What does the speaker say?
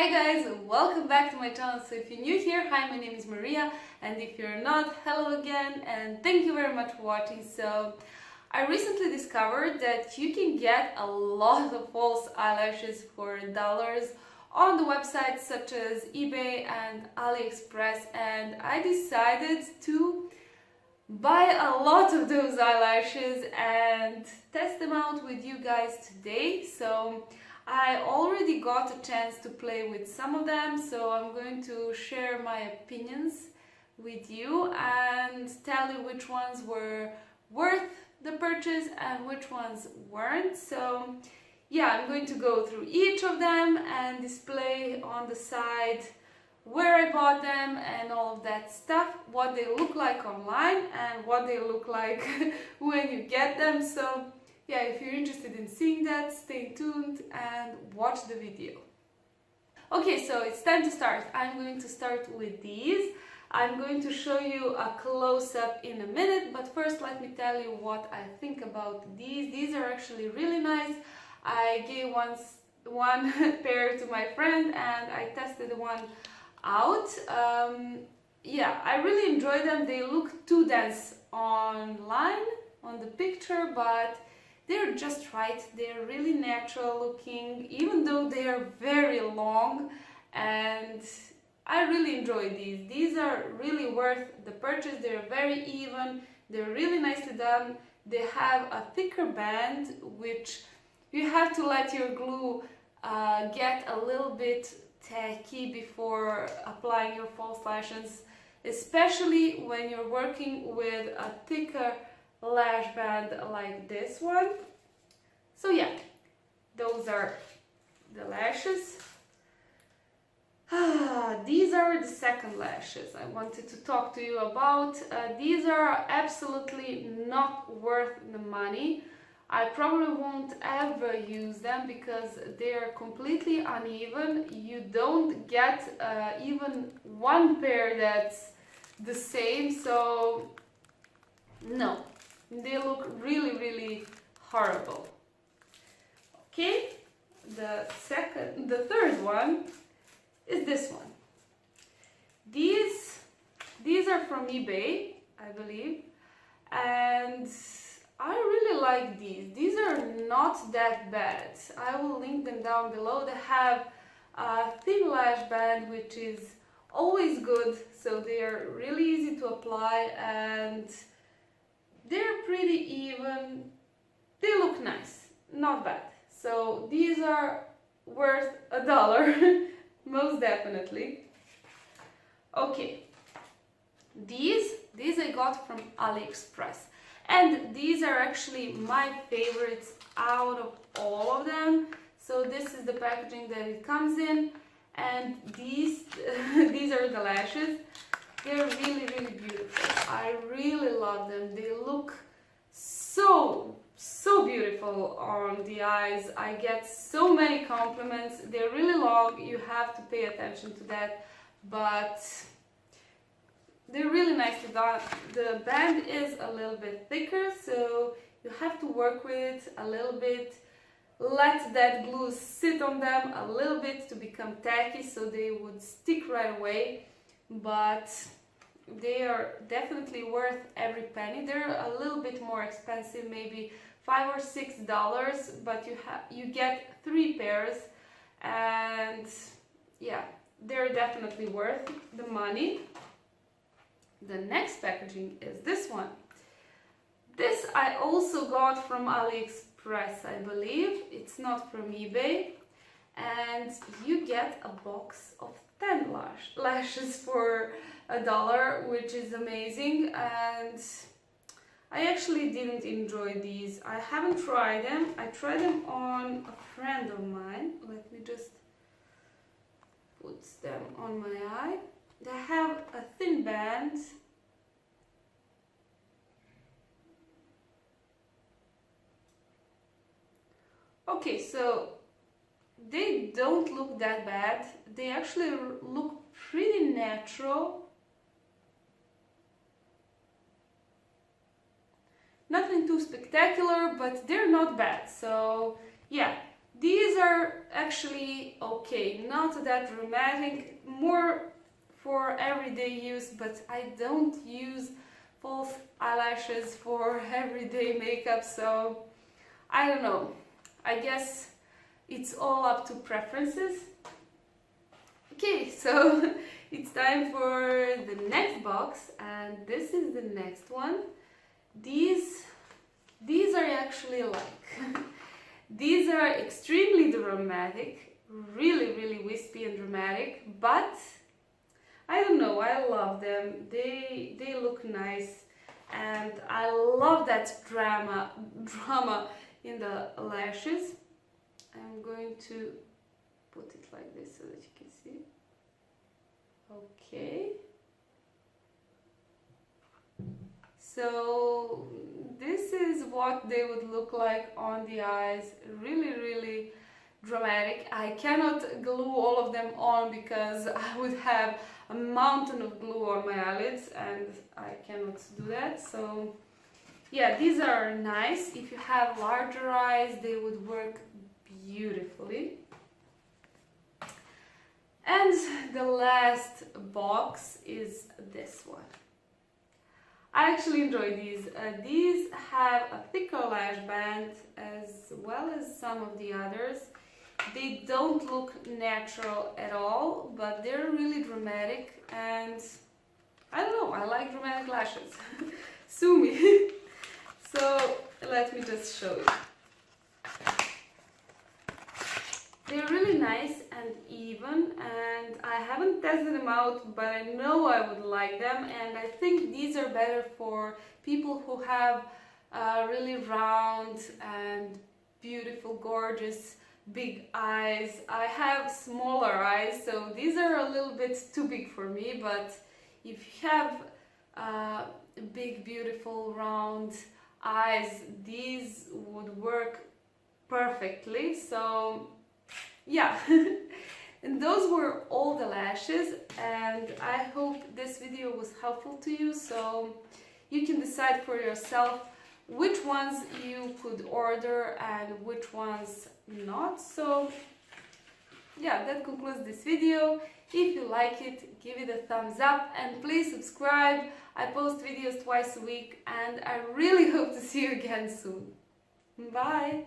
Hi guys, welcome back to my channel. So if you're new here, hi, my name is Maria, and if you're not, hello again, and thank you very much for watching. So I recently discovered that you can get a lot of false eyelashes for dollars on the websites such as eBay and Aliexpress, and I decided to buy a lot of those eyelashes and test them out with you guys today. So I already got a chance to play with some of them, so I'm going to share my opinions with you and tell you which ones were worth the purchase and which ones weren't. So yeah, I'm going to go through each of them and display on the side where I bought them and all of that stuff, what they look like online and what they look like when you get them. So yeah, if you're interested in seeing that, stay tuned and watch the video. Okay, so it's time to start. I'm going to start with these. I'm going to show you a close-up in a minute, but first let me tell you what I think about these. These are actually really nice. I gave one pair to my friend and I tested one out. Yeah, I really enjoy them. They look too dense online on the picture, but they're just right. They're really natural looking, even though they are very long, and I really enjoy these. These are really worth the purchase. They're very even, they're really nicely done. They have a thicker band, which you have to let your glue get a little bit tacky before applying your false lashes, especially when you're working with a thicker lash band like this one. So yeah, those are the lashes. These are the second lashes I wanted to talk to you about. These are absolutely not worth the money. I probably won't ever use them because they are completely uneven. You don't get even one pair that's the same, so no, they look really horrible. Okay, the third one is this one. These are from eBay, I believe, and I really like these. These are not that bad. I will link them down below. They have a thin lash band, which is always good, so they are really easy to apply and they're pretty even. They look nice, not bad. So these are worth $1, most definitely. Okay, these I got from Aliexpress, and these are actually my favorites out of all of them. So this is the packaging that it comes in, and these these are the lashes. They're really beautiful. I really love them. They look so beautiful on the eyes. I get so many compliments. They're really long. You have to pay attention to that, but they're really nicely done. The band is a little bit thicker, so you have to work with it a little bit. Let that glue sit on them a little bit to become tacky so they would stick right away, but they are definitely worth every penny. They're a little bit more expensive, maybe $5 or $6, but you get 3 pairs, and yeah, they're definitely worth the money. The next packaging is this one. This I also got from Aliexpress, I believe. It's not from eBay, and you get a box of 10 lashes for $1, which is amazing. And I actually didn't enjoy these. I haven't tried them. I tried them on a friend of mine. Let me just put them on my eye. They have a thin band. Okay, so they don't look that bad. They actually look pretty natural. Nothing too spectacular, but they're not bad. So yeah, These are actually okay, not that dramatic, more for everyday use, but I don't use false eyelashes for everyday makeup, so I don't know. I guess it's all up to preferences. Okay, so it's time for the next box, and this is the next one. These are actually like these are extremely dramatic, really wispy and dramatic, but I don't know, I love them. They look nice, and I love that drama in the lashes. I'm going to put it like this so that you can see. Okay. So this is what they would look like on the eyes. Really dramatic. I cannot glue all of them on because I would have a mountain of glue on my eyelids, and I cannot do that. So yeah, these are nice. If you have larger eyes, they would work beautifully. And the last box is this one. I actually enjoy these. These have a thicker lash band as well as some of the others. They don't look natural at all, but they're really dramatic, and I don't know, I like dramatic lashes. Sue me. So let me just show you. They're really nice and even, and I haven't tested them out, but I know I would like them, and I think these are better for people who have really round and beautiful, gorgeous, big eyes. I have smaller eyes, so these are a little bit too big for me, but if you have big, beautiful, round eyes, these would work perfectly. So yeah, and those were all the lashes, and I hope this video was helpful to you, so you can decide for yourself which ones you could order and which ones not. So yeah, that concludes this video. If you like it, give it a thumbs up and please subscribe. I post videos twice a week, and I really hope to see you again soon. Bye!